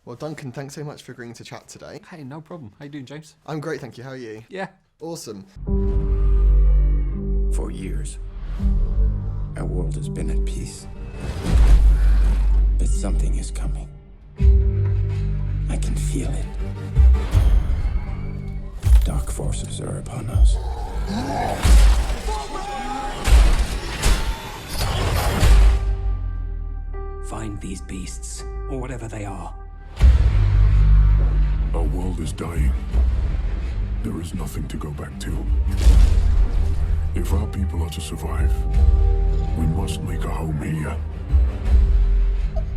Well, Duncan, thanks so much for agreeing to chat today. Hey, no problem. How you doing, James? I'm great, thank you. How are you? Yeah. Awesome. For years, our world has been at peace. But something is coming. I can feel it. Dark forces are upon us. Find these beasts, or whatever they are. Our world is dying. There is nothing to go back to. If our people are to survive, we must make a home here.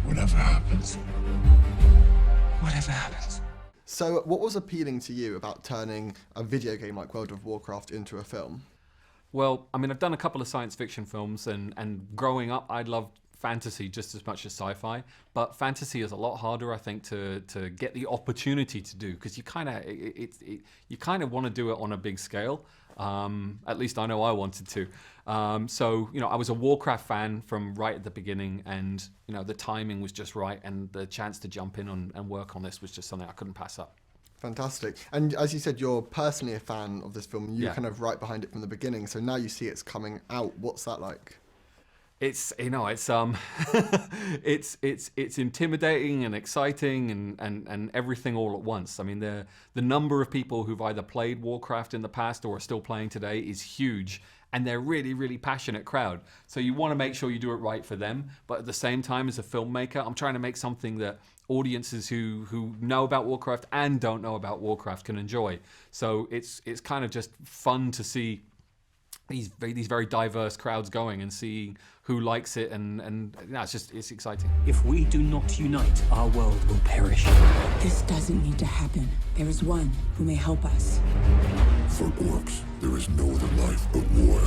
Whatever happens. Whatever happens. So, what was appealing to you about turning a video game like World of Warcraft into a film? Well, I mean, I've done a couple of science fiction films, and growing up, I loved fantasy just as much as sci-fi, but fantasy is a lot harder, I think, to get the opportunity to do, because you kind of want to do it on a big scale. At least I know I wanted to. So, I was a Warcraft fan from right at the beginning, and the timing was just right, and the chance to jump in and work on this was just something I couldn't pass up. Fantastic. And as you said, you're personally a fan of this film. You're Yeah. kind of right behind it from the beginning. So now you see it's coming out. What's that like? It's it's intimidating and exciting and everything all at once. I mean, the number of people who've either played Warcraft in the past or are still playing today is huge, and they're really, really passionate crowd. So you want to make sure you do it right for them, but at the same time, as a filmmaker, I'm trying to make something that audiences who know about Warcraft and don't know about Warcraft can enjoy. So it's kind of just fun to see these very diverse crowds going and see who likes it, and it's exciting. If we do not unite, our world will perish. This doesn't need to happen. There is one who may help us. For orcs, there is no other life but war.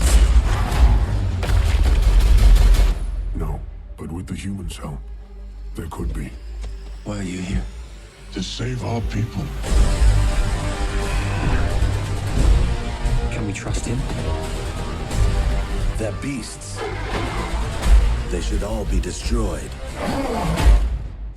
No, but with the humans' help, there could be. Why are you here? To save our people. Can we trust him? They're beasts. They should all be destroyed.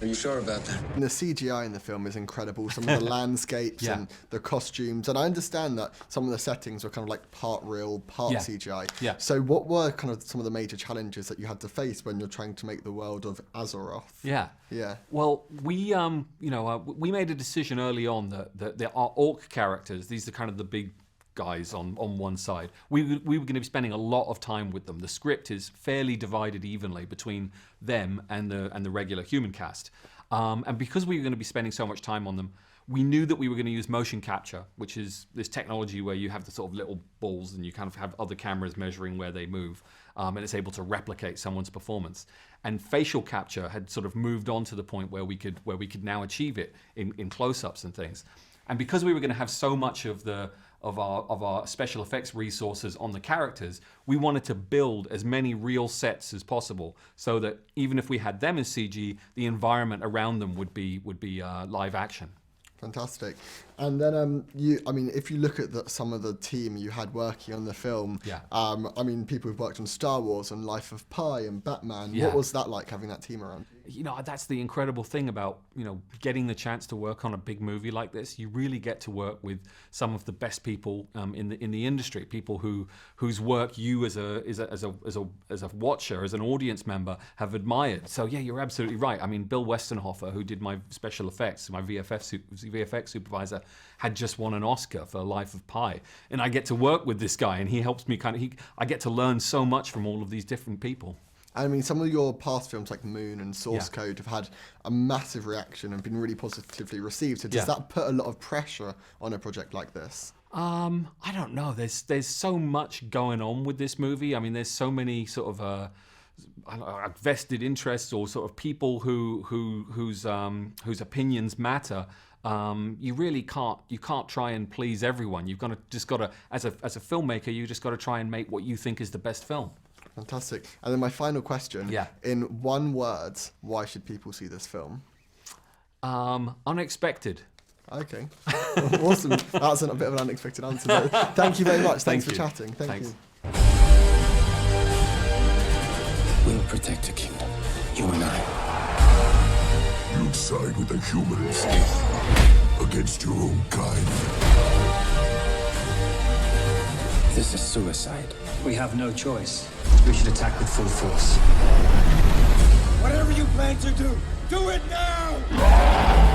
Are you sure about that? And the CGI in the film is incredible. Some of the landscapes Yeah. and the costumes. And I understand that some of the settings were kind of like part real, part Yeah. CGI. Yeah. So what were kind of some of the major challenges that you had to face when you're trying to make the world of Azeroth? Yeah. Yeah. Well, we we made a decision early on that there are orc characters. These are kind of the big guys on one side. We were going to be spending a lot of time with them. The script is fairly divided evenly between them and the regular human cast. And because we were going to be spending so much time on them, we knew that we were going to use motion capture, which is this technology where you have the sort of little balls and you kind of have other cameras measuring where they move, and it's able to replicate someone's performance. And facial capture had sort of moved on to the point where we could now achieve it in close-ups and things. And because we were going to have so much of our special effects resources on the characters, we wanted to build as many real sets as possible, so that even if we had them as CG, the environment around them would be live action. Fantastic. And then if you look at some of the team you had working on the film, Yeah. People who've worked on Star Wars and Life of Pi and Batman. Yeah. What was that like, having that team around? That's the incredible thing about getting the chance to work on a big movie like this. You really get to work with some of the best people in the industry, people whose work you as a watcher, as an audience member, have admired. So yeah, you're absolutely right. I mean, Bill Westenhofer, who did my special effects, my VFX supervisor, had just won an Oscar for Life of Pi, and I get to work with this guy, and he helps me I get to learn so much from all of these different people. I mean, some of your past films like Moon and Source Yeah. Code have had a massive reaction and been really positively received. So does Yeah. that put a lot of pressure on a project like this? I don't know. There's so much going on with this movie. I mean, there's so many sort of vested interests or sort of people whose opinions matter. You really can't try and please everyone. You've just got to as a filmmaker, you just got to try and make what you think is the best film. Fantastic. And then my final question. Yeah. In one word, why should people see this film? Unexpected. Okay. Awesome. That's a bit of an unexpected answer. But thank you very much. Thanks for you. chatting. Thank Thanks. you. We'll protect the kingdom. You and I. You'd side with the humans against your own kind. This is suicide. We have no choice. We should attack with full force. Whatever you plan to do, do it now!